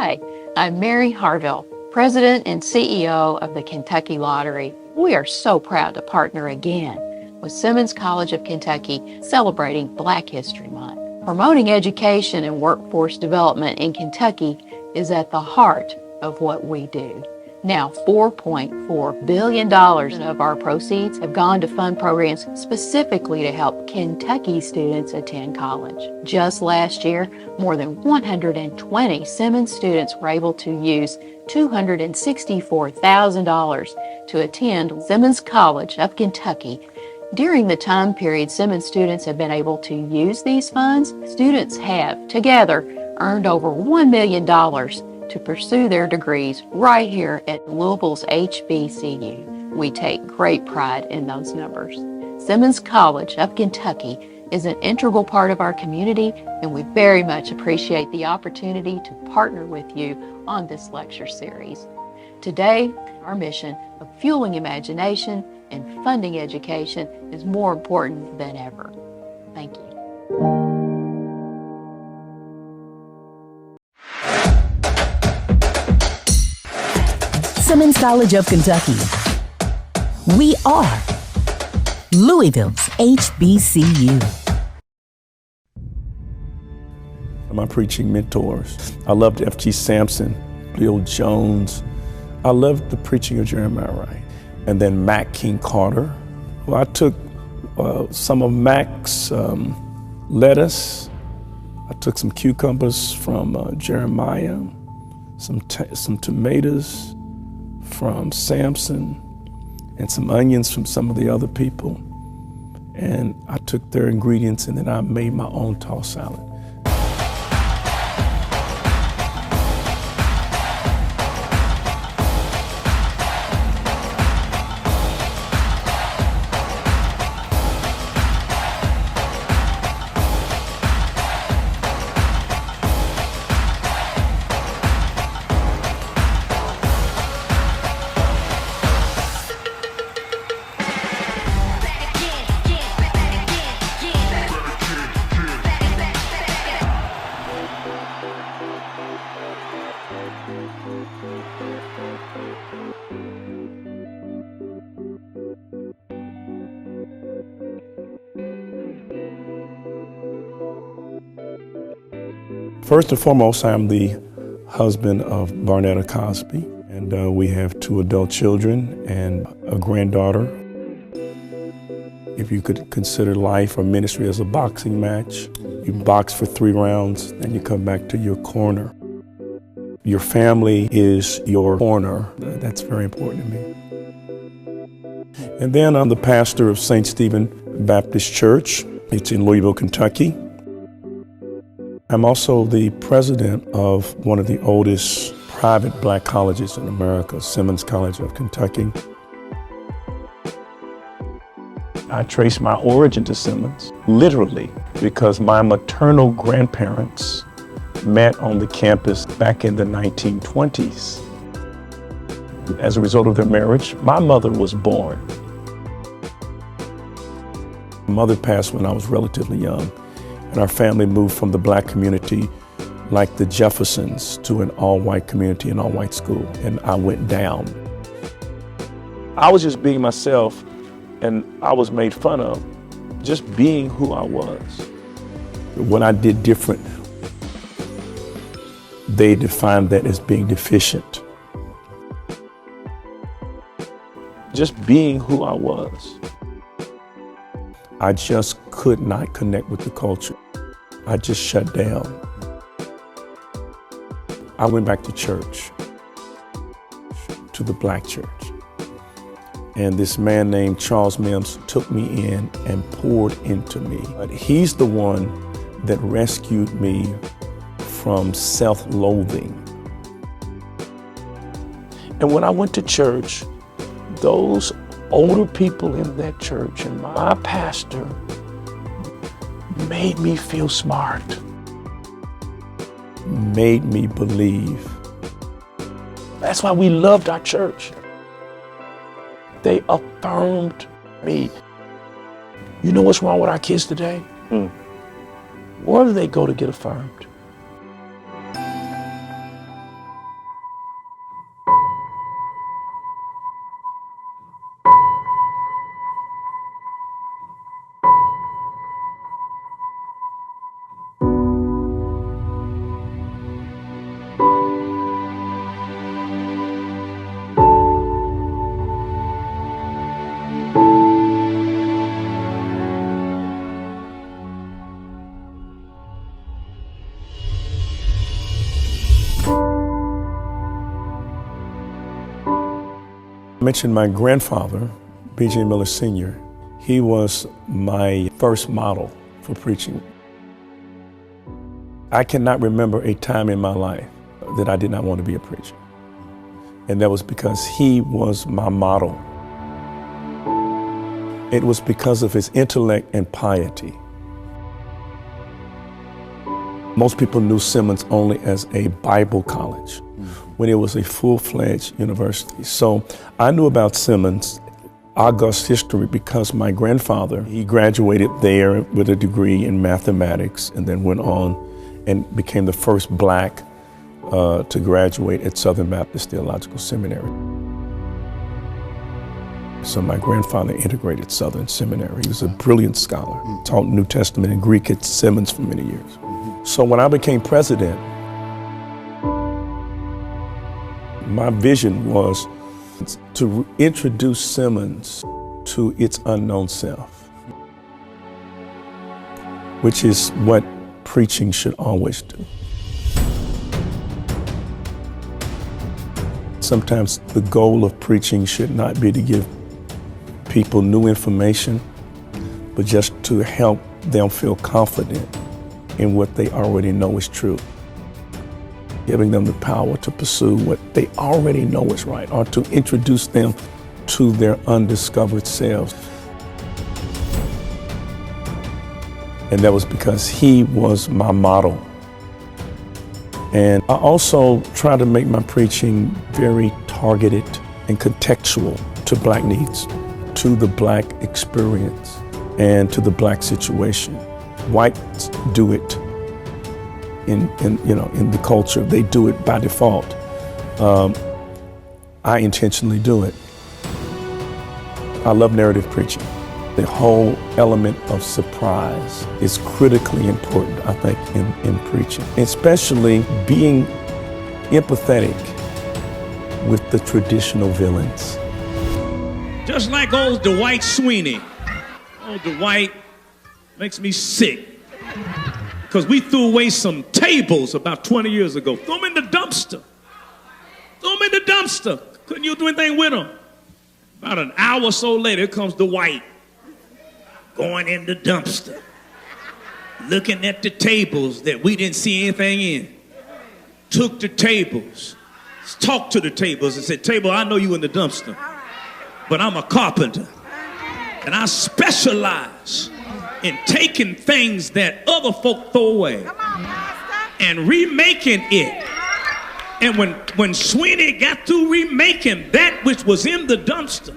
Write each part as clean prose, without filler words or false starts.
Hi, I'm Mary Harville, President and CEO of the Kentucky Lottery. We are so proud to partner again with Simmons College of Kentucky, celebrating Black History Month. Promoting education and workforce development in Kentucky is at the heart of what we do. Now, $4.4 billion of our proceeds have gone to fund programs specifically to help Kentucky students attend college. Just last year, more than 120 Simmons students were able to use $264,000 to attend Simmons College of Kentucky. During the time period Simmons students have been able to use these funds, students have, together, earned over $1 million to pursue their degrees right here at Louisville's HBCU. We take great pride in those numbers. Simmons College of Kentucky is an integral part of our community, and we very much appreciate the opportunity to partner with you on this lecture series. Today, our mission of fueling imagination and funding education is more important than ever. Thank you. Simmons College of Kentucky. We are Louisville's HBCU. My preaching mentors. I loved F.G. Sampson, Bill Jones. I loved the preaching of Jeremiah Wright. And then Mac King Carter. Well, I took some of Mac's lettuce. I took some cucumbers from Jeremiah, some tomatoes from Samson, and some onions from some of the other people. And I took their ingredients and then I made my own tossed salad. First and foremost, I'm the husband of Barnetta Cosby, and we have 2 adult children and a granddaughter. If you could consider life or ministry as a boxing match, you box for 3 rounds, then you come back to your corner. Your family is your corner. That's very important to me. And then I'm the pastor of St. Stephen Baptist Church. It's in Louisville, Kentucky. I'm also the president of one of the oldest private Black colleges in America, Simmons College of Kentucky. I trace my origin to Simmons, literally, because my maternal grandparents met on the campus back in the 1920s. As a result of their marriage, my mother was born. My mother passed when I was relatively young. And our family moved from the Black community, like the Jeffersons, to an all-white community, an all-white school, and I went down. I was just being myself, and I was made fun of, just being who I was. When I did different, they defined that as being deficient. Just being who I was. I just could not connect with the culture. I just shut down. I went back to church, to the Black church. And this man named Charles Mims took me in and poured into me. But he's the one that rescued me from self-loathing. And when I went to church, those older people in that church and my pastor made me feel smart, made me believe. That's why we loved our church. They affirmed me. You know what's wrong with our kids today? Where do they go to get affirmed? I mentioned my grandfather, B.J. Miller Sr. He was my first model for preaching. I cannot remember a time in my life that I did not want to be a preacher. And that was because he was my model. It was because of his intellect and piety. Most people knew Simmons only as a Bible college, when it was a full-fledged university. So I knew about Simmons, august history, because my grandfather, he graduated there with a degree in mathematics and then went on and became the first black to graduate at Southern Baptist Theological Seminary. So my grandfather integrated Southern Seminary. He was a brilliant scholar, taught New Testament and Greek at Simmons for many years. So when I became president, my vision was to introduce Simmons to its unknown self, which is what preaching should always do. Sometimes the goal of preaching should not be to give people new information, but just to help them feel confident in what they already know is true. Giving them the power to pursue what they already know is right, or to introduce them to their undiscovered selves. And that was because he was my model. And I also try to make my preaching very targeted and contextual to Black needs, to the Black experience, and to the Black situation. Whites do it in the culture. They do it by default. I intentionally do it. I love narrative preaching. The whole element of surprise is critically important, I think, in preaching, especially being empathetic with the traditional villains. Just like old Dwight Sweeney. Old Dwight makes me sick because we threw away some tables about 20 years ago. Throw them in the dumpster. Throw them in the dumpster. Couldn't you do anything with them? About an hour or so later, comes Dwight going in the dumpster, looking at the tables that we didn't see anything in. Took the tables, talked to the tables and said, "Table, I know you in the dumpster, but I'm a carpenter, and I specialize in taking things that other folk throw away and remaking it." And when Sweeney got through remaking that which was in the dumpster,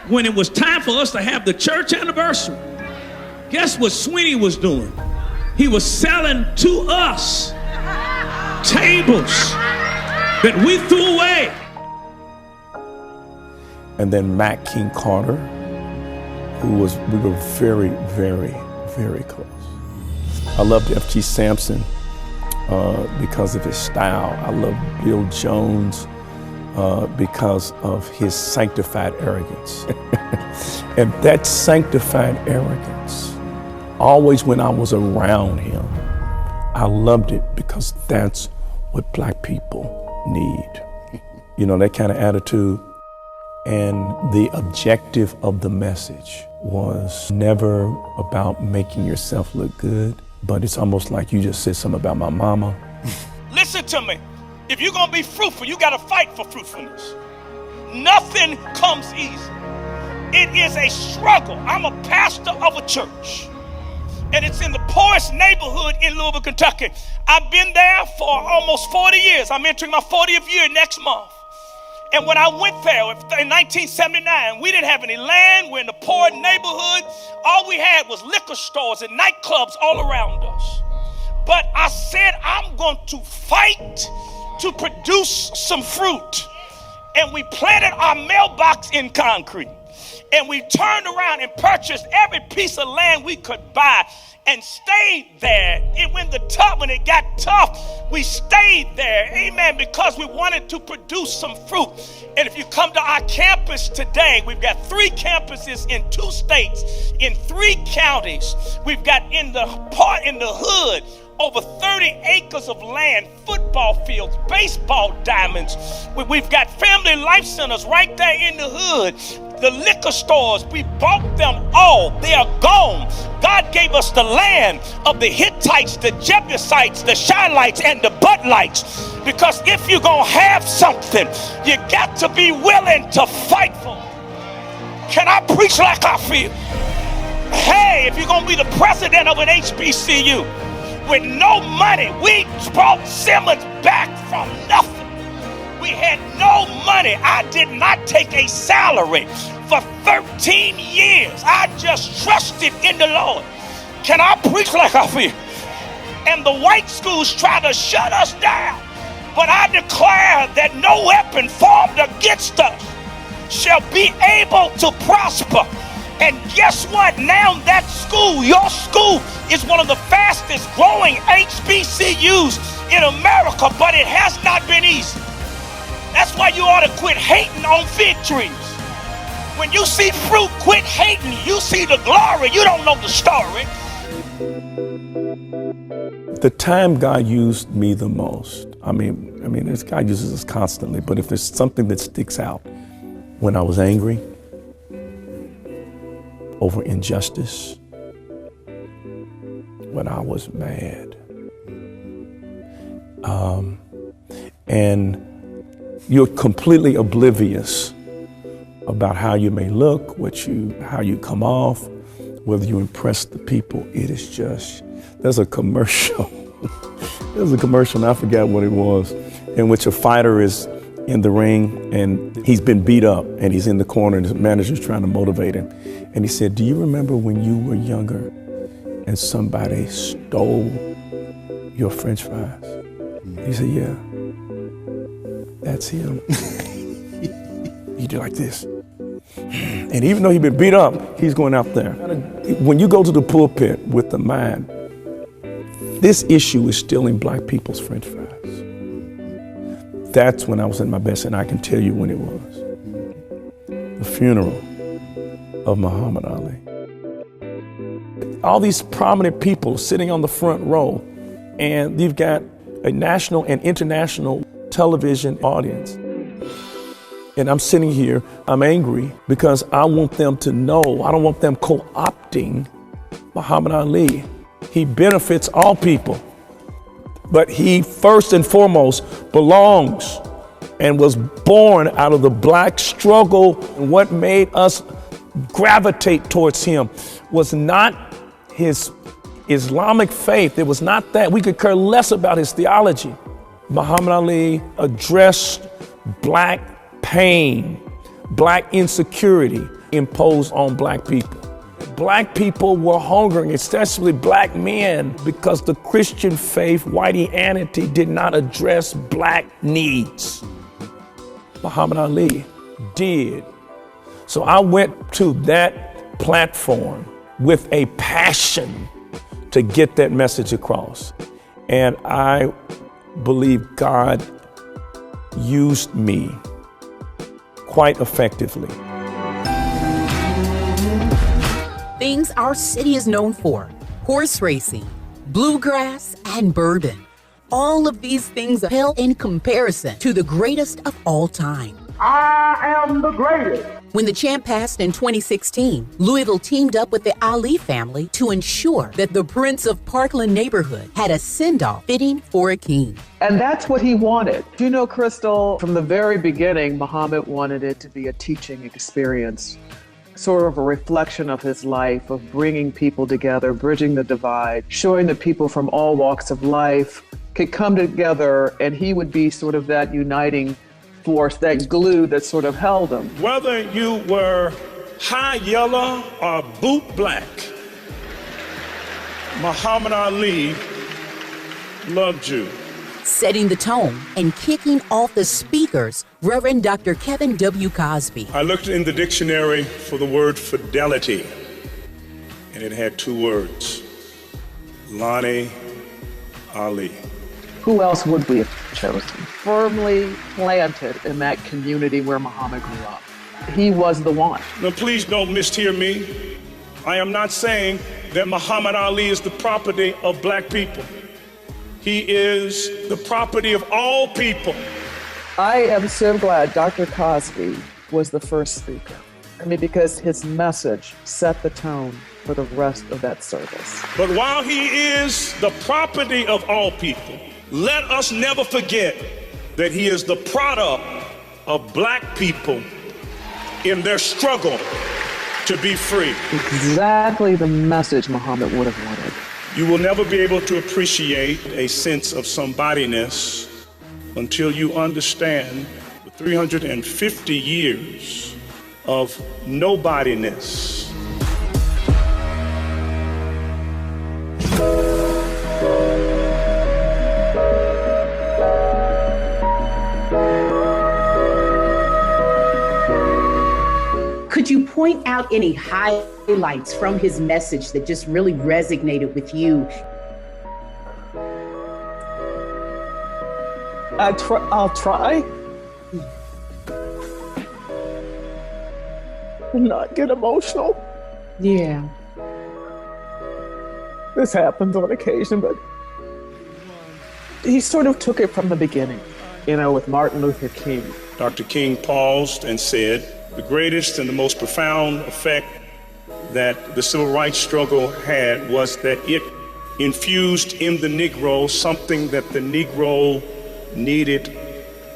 when it was time for us to have the church anniversary, guess what Sweeney was doing? He was selling to us tables that we threw away. And then Mac King Carter, we were very, very, very close. I loved F.G. Sampson because of his style. I loved Bill Jones because of his sanctified arrogance. And that sanctified arrogance, always when I was around him, I loved it because that's what Black people need. You know, that kind of attitude. And the objective of the message was never about making yourself look good, but it's almost like you just said something about my mama. Listen to me. If you're gonna be fruitful, you gotta fight for fruitfulness. Nothing comes easy. It is a struggle. I'm a pastor of a church, and it's in the poorest neighborhood in Louisville, Kentucky. I've been there for almost 40 years. I'm entering my 40th year next month. And when I went there in 1979, we didn't have any land. We're in the poor neighborhood. All we had was liquor stores and nightclubs all around us. But I said, I'm going to fight to produce some fruit. And we planted our mailbox in concrete. And we turned around and purchased every piece of land we could buy and stayed there. And when it got tough, we stayed there, amen, because we wanted to produce some fruit. And if you come to our campus today, we've got 3 campuses in 2 states, in 3 counties. We've got in the hood, over 30 acres of land, football fields, baseball diamonds. We've got family life centers right there in the hood. The liquor stores, we bought them all. They are gone. God gave us the land of the Hittites, the Jebusites, the Shilites, and the Budlites. Because if you're going to have something, you got to be willing to fight for it. Can I preach like I feel? Hey, if you're going to be the president of an HBCU with no money, we brought Simmons back from nothing. We had no money. I did not take a salary for 13 years. I just trusted in the Lord. Can I preach like I feel? And the white schools try to shut us down. But I declare that no weapon formed against us shall be able to prosper. And guess what? Now that school, your school, is one of the fastest growing HBCUs in America, but it has not been easy. That's why you ought to quit hating on fig trees. When you see fruit, quit hating. You see the glory. You don't know the story. The time God used me the most, I mean, God uses us constantly, but if there's something that sticks out, when I was angry over injustice, when I was mad, and you're completely oblivious about how you may look, how you come off, whether you impress the people. It is just, there's a commercial, and I forgot what it was, in which a fighter is in the ring and he's been beat up and he's in the corner and his manager's trying to motivate him. And he said, do you remember when you were younger and somebody stole your French fries? He said, yeah, that's him. He did like this. And even though he'd been beat up, he's going out there. When you go to the pulpit with the mind, this issue is stealing black people's French fries. That's when I was at my best, and I can tell you when it was. The funeral of Muhammad Ali. All these prominent people sitting on the front row, and you've got a national and international television audience. And I'm sitting here, I'm angry because I want them to know, I don't want them co-opting Muhammad Ali. He benefits all people, but he first and foremost belongs and was born out of the black struggle. And what made us gravitate towards him was not his Islamic faith. It was not that. We could care less about his theology. Muhammad Ali addressed black pain, black insecurity imposed on black people. Black people were hungering, especially black men, because the Christian faith, whiteianity, did not address black needs. Muhammad Ali did. So I went to that platform with a passion to get that message across. And I believe God used me quite effectively. Things our city is known for: horse racing, bluegrass, and bourbon. All of these things pale in comparison to the greatest of all time. I am the greatest. When the champ passed in 2016, Louisville teamed up with the Ali family to ensure that the Prince of Parkland neighborhood had a send-off fitting for a king. And that's what he wanted. You know, Crystal, from the very beginning, Muhammad wanted it to be a teaching experience, sort of a reflection of his life, of bringing people together, bridging the divide, showing that people from all walks of life could come together, and he would be sort of that uniting force, that glue that sort of held them. Whether you were high yellow or boot black, Muhammad Ali loved you. Setting the tone and kicking off the speakers, Reverend Dr. Kevin W. Cosby. I looked in the dictionary for the word fidelity, and it had two words: Lonnie Ali. Who else would we have chosen? Firmly planted in that community where Muhammad grew up. He was the one. Now, please don't mishear me. I am not saying that Muhammad Ali is the property of black people. He is the property of all people. I am so glad Dr. Cosby was the first speaker. I mean, because his message set the tone for the rest of that service. But while he is the property of all people, let us never forget that he is the product of black people in their struggle to be free. Exactly the message Muhammad would have wanted. You will never be able to appreciate a sense of somebodyness until you understand the 350 years of nobodyness. Could you point out any highlights from his message that just really resonated with you? I'll try. And not get emotional. Yeah. This happens on occasion, but he sort of took it from the beginning, with Martin Luther King. Dr. King paused and said, the greatest and the most profound effect that the civil rights struggle had was that it infused in the Negro something that the Negro needed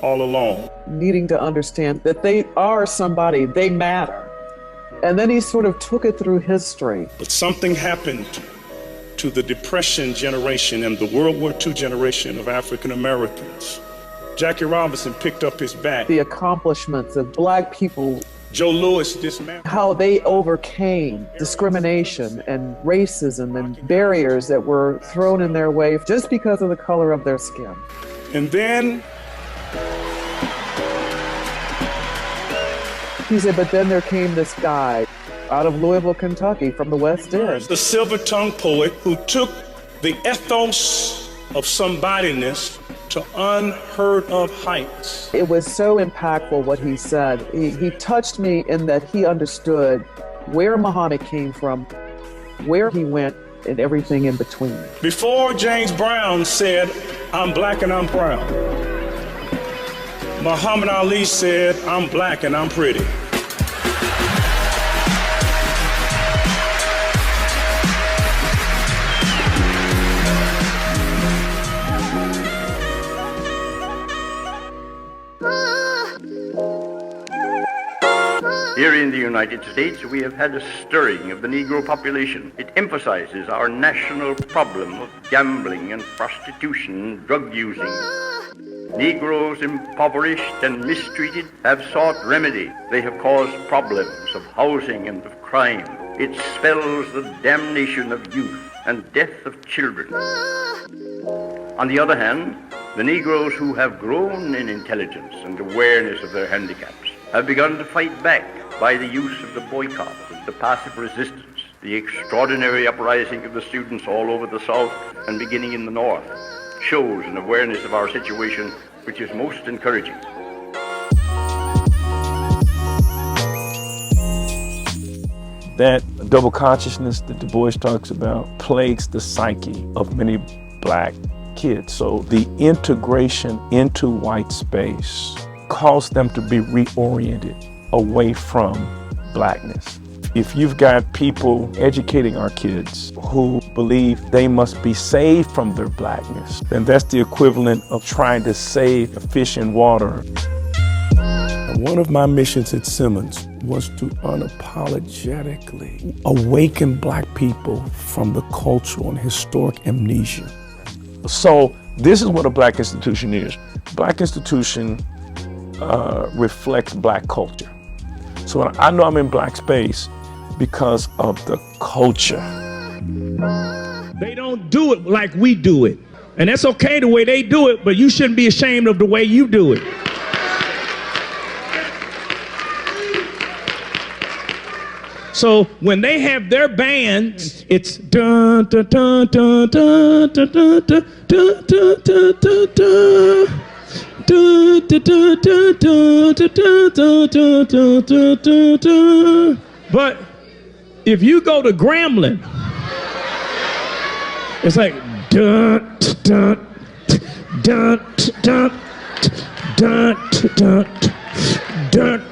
all along. Needing to understand that they are somebody, they matter. And then he sort of took it through history. But something happened to the Depression generation and the World War II generation of African Americans. Jackie Robinson picked up his bat. The accomplishments of black people. Joe Louis dismantled. How they overcame discrimination and racism and barriers that were thrown in their way just because of the color of their skin. And then he said, but then there came this guy out of Louisville, Kentucky, from the West End. The silver-tongued poet who took the ethos of somebodyness to unheard of heights. It was so impactful what he said. He touched me in that he understood where Muhammad came from, where he went, and everything in between. Before James Brown said, I'm black and I'm proud, Muhammad Ali said, I'm black and I'm pretty. Here in the United States, we have had a stirring of the Negro population. It emphasizes our national problem of gambling and prostitution and drug using. Negroes impoverished and mistreated have sought remedy. They have caused problems of housing and of crime. It spells the damnation of youth and death of children. On the other hand, the Negroes who have grown in intelligence and awareness of their handicaps have begun to fight back by the use of the boycott and the passive resistance. The extraordinary uprising of the students all over the South and beginning in the North shows an awareness of our situation which is most encouraging. That double consciousness that Du Bois talks about plagues the psyche of many black kids. So the integration into white space caused them to be reoriented away from blackness. If you've got people educating our kids who believe they must be saved from their blackness, then that's the equivalent of trying to save a fish in water. And one of my missions at Simmons was to unapologetically awaken black people from the cultural and historic amnesia. So this is what a black institution is. Black institution reflects black culture. So I know I'm in black space because of the culture. They don't do it like we do it. And that's okay the way they do it, but you shouldn't be ashamed of the way you do it. So when they have their bands, it's dun dun dun dun dun dun dun dun dun dun dun dun dun. But if you go to Grambling, it's like dun dun dun, dun, dun, dun, dun.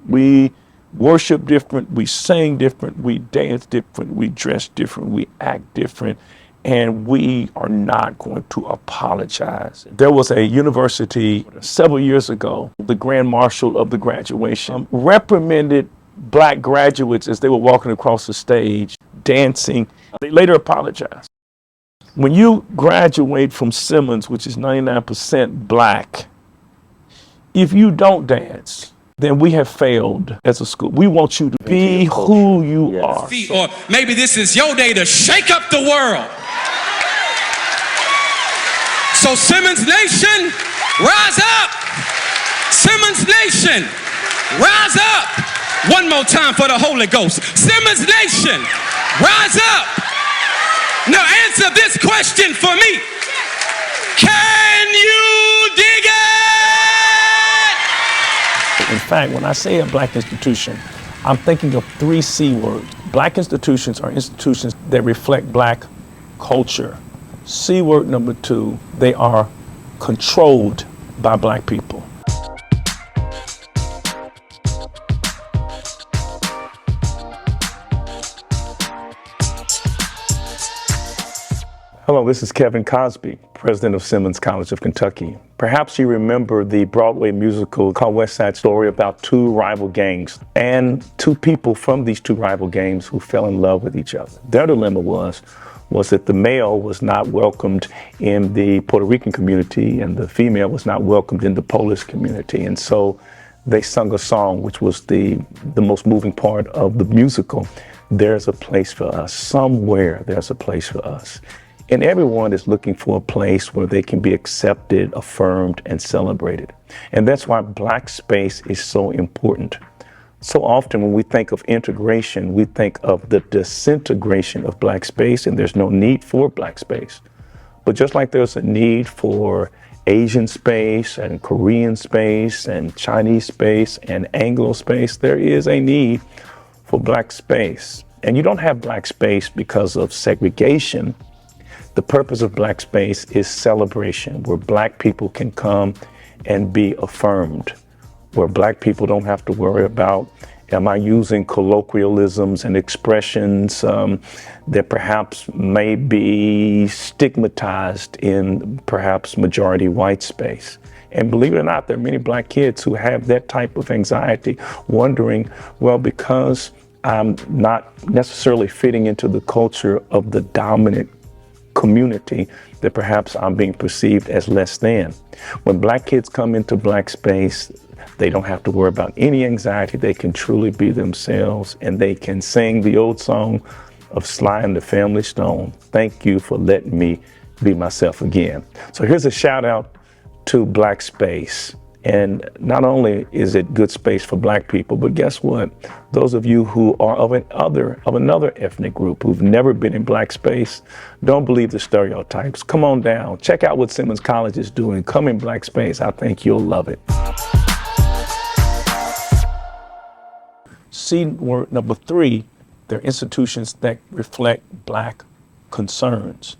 We worship different, we sing different, we dance different, we dress different, we act different, and we are not going to apologize. There was a university several years ago, the Grand Marshal of the graduation reprimanded black graduates as they were walking across the stage, dancing. They later apologized. When you graduate from Simmons, which is 99% black, if you don't dance, then we have failed as a school. We want you to be who you are. Or maybe this is your day to shake up the world. So Simmons Nation, rise up. Simmons Nation, rise up. One more time for the Holy Ghost. Simmons Nation, rise up. Now answer this question for me. Can you dig it? In fact, when I say a black institution, I'm thinking of 3 C words. Black institutions are institutions that reflect black culture. C word number 2, they are controlled by black people. Hello, this is Kevin Cosby, president of Simmons College of Kentucky. Perhaps you remember the Broadway musical called West Side Story about 2 rival gangs and 2 people from these 2 rival gangs who fell in love with each other. Their dilemma was that the male was not welcomed in the Puerto Rican community and the female was not welcomed in the Polish community. And so they sung a song, which was the most moving part of the musical. There's a place for us. Somewhere there's a place for us. And everyone is looking for a place where they can be accepted, affirmed, and celebrated. And that's why black space is so important. So often when we think of integration, we think of the disintegration of black space, and there's no need for black space. But just like there's a need for Asian space and Korean space and Chinese space and Anglo space, there is a need for black space. And you don't have black space because of segregation. The purpose of black space is celebration, where black people can come and be affirmed, where black people don't have to worry about, am I using colloquialisms and expressions that perhaps may be stigmatized in perhaps majority white space. And believe it or not, there are many black kids who have that type of anxiety, wondering, well, because I'm not necessarily fitting into the culture of the dominant community, that perhaps I'm being perceived as less than. When black kids come into black space, they don't have to worry about any anxiety. They can truly be themselves, and they can sing the old song of Sly and the Family Stone, thank you for letting me be myself again. So here's a shout out to black space. And not only is it good space for black people, but guess what? Those of you who are of another ethnic group who've never been in black space, don't believe the stereotypes. Come on down. Check out what Simmons College is doing. Come in black space. I think you'll love it. C word number 3, they're institutions that reflect black concerns.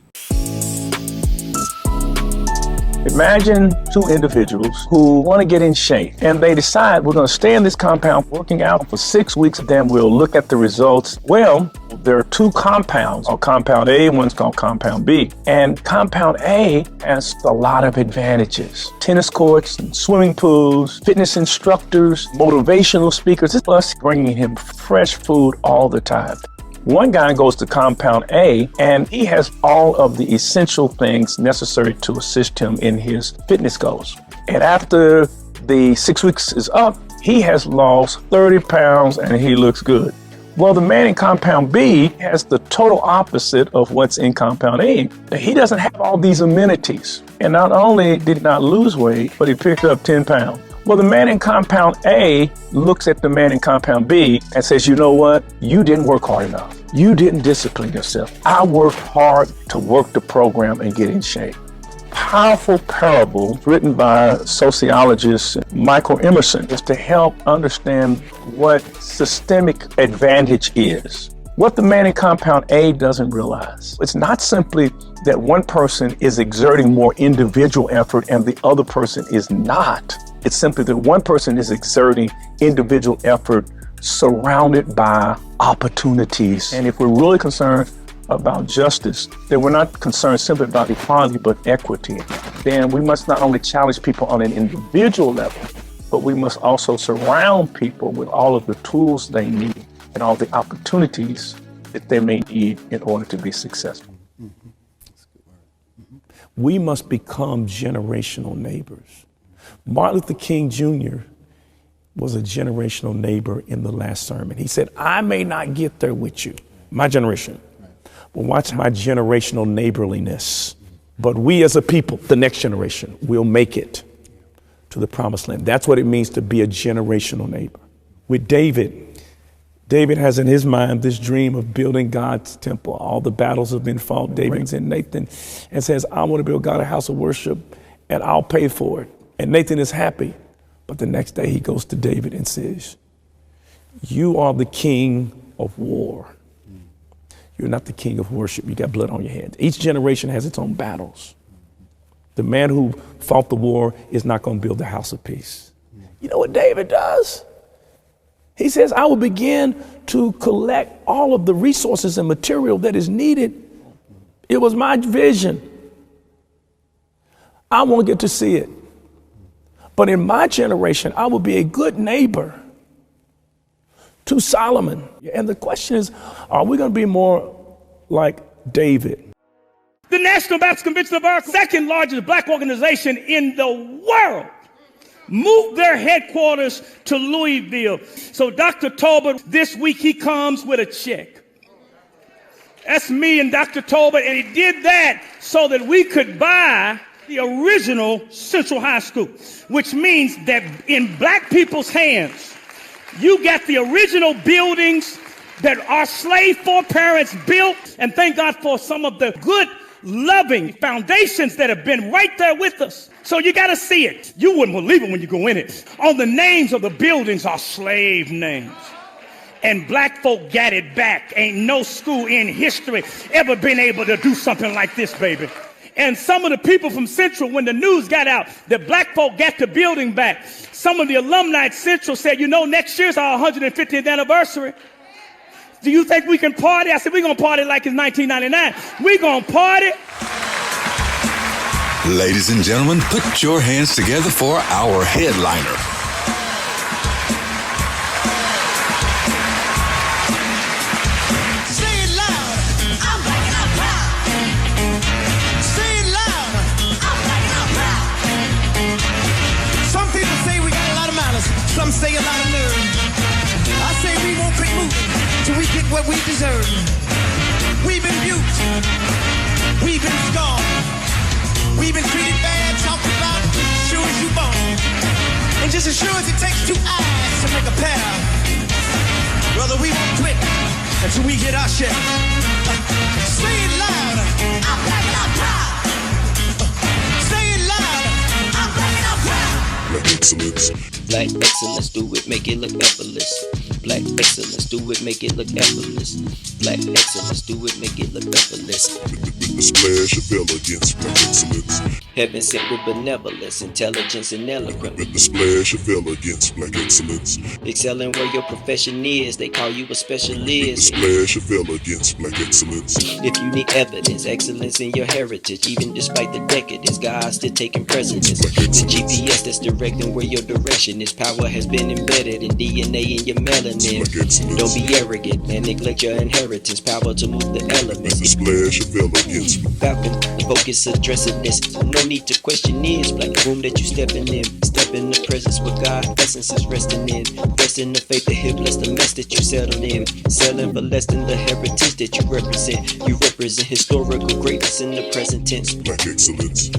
Imagine 2 individuals who want to get in shape, and they decide we're going to stay in this compound working out for 6 weeks, then we'll look at the results. Well, there are 2 compounds, called Compound A, one's called Compound B. And Compound A has a lot of advantages. Tennis courts, and swimming pools, fitness instructors, motivational speakers, plus bringing him fresh food all the time. One guy goes to Compound A, and he has all of the essential things necessary to assist him in his fitness goals. And after the 6 weeks is up, he has lost 30 pounds and he looks good. Well, the man in Compound B has the total opposite of what's in Compound A. He doesn't have all these amenities. And not only did he not lose weight, but he picked up 10 pounds. Well, the man in Compound A looks at the man in Compound B and says, you know what? You didn't work hard enough. You didn't discipline yourself. I worked hard to work the program and get in shape. Powerful parable written by sociologist Michael Emerson is to help understand what systemic advantage is. What the Manning Compound A doesn't realize, it's not simply that one person is exerting more individual effort and the other person is not. It's simply that one person is exerting individual effort surrounded by opportunities. And if we're really concerned about justice, then we're not concerned simply about equality, but equity. Then we must not only challenge people on an individual level, but we must also surround people with all of the tools they need and all the opportunities that they may need in order to be successful. Mm-hmm. That's a good word. Mm-hmm. We must become generational neighbors. Martin Luther King Jr. was a generational neighbor in the last sermon. He said, I may not get there with you, my generation, but watch my generational neighborliness. But we as a people, the next generation, will make it to the promised land. That's what it means to be a generational neighbor. With David has in his mind this dream of building God's temple. All the battles have been fought. David's in Nathan and says, I want to build God a house of worship and I'll pay for it. And Nathan is happy. But the next day he goes to David and says, you are the king of war. You're not the king of worship. You got blood on your hands. Each generation has its own battles. The man who fought the war is not going to build the house of peace. You know what David does? He says, I will begin to collect all of the resources and material that is needed. It was my vision. I won't get to see it. But in my generation, I will be a good neighbor to Solomon. And the question is, are we going to be more like David? The National Baptist Convention of America, second largest black organization in the world, moved their headquarters to Louisville. So Dr. Tolbert, this week he comes with a check. That's me and Dr. Tolbert, and he did that so that we could buy the original Central High School, which means that in black people's hands, you got the original buildings that our slave foreparents built, and thank God for some of the good, loving foundations that have been right there with us. So you got to see it. You wouldn't believe it when you go in it. On the names of the buildings are slave names. And black folk got it back. Ain't no school in history ever been able to do something like this, baby. And some of the people from Central, when the news got out that black folk got the building back, some of the alumni at Central said, you know, next year's our 150th anniversary. Do you think we can party? I said, we're going to party like it's 1999. We're going to party. Ladies and gentlemen, put your hands together for our headliner. Say it loud, I'm black and I'm proud. Say it loud, I'm black and I'm proud. Some people say we got a lot of malice, some say a lot of nerve. I say we won't quit moving till we get what we deserve. We've been abused, we've been scorned, we've been treated bad, talked about as sure as you born. And just as sure as it takes two eyes to make a pair, brother, we won't quit until we get our share. Say it loud, I'm black and I'm proud. Say it loud, I'm black and I'm proud. Black excellence. Black excellence, do it, make it look effortless. Black excellence, do it, make it look effortless. Black excellence, do it, make it look effortless. With the splash of elegance, black excellence. Heaven sent with benevolence, intelligence, and eloquence. With the splash of elegance, black excellence. Excelling where your profession is, they call you a specialist. With the splash of elegance, black excellence. If you need evidence, excellence in your heritage, even despite the decadence, God's still taking precedence. The GPS that's directing where your direction is. Power has been embedded in DNA in your melanin. Don't be arrogant and neglect your inheritance. Power to move the elements. With the splash of elegance. Falcon, focus addressing this. No need to question this. Like the room that you stepping in. Step in the presence where God's essence is resting in. Rest in the faith that He'll bless the mess that you settled in. Selling for less than the heritage that you represent. You represent historical greatness in the present tense. Black excellence.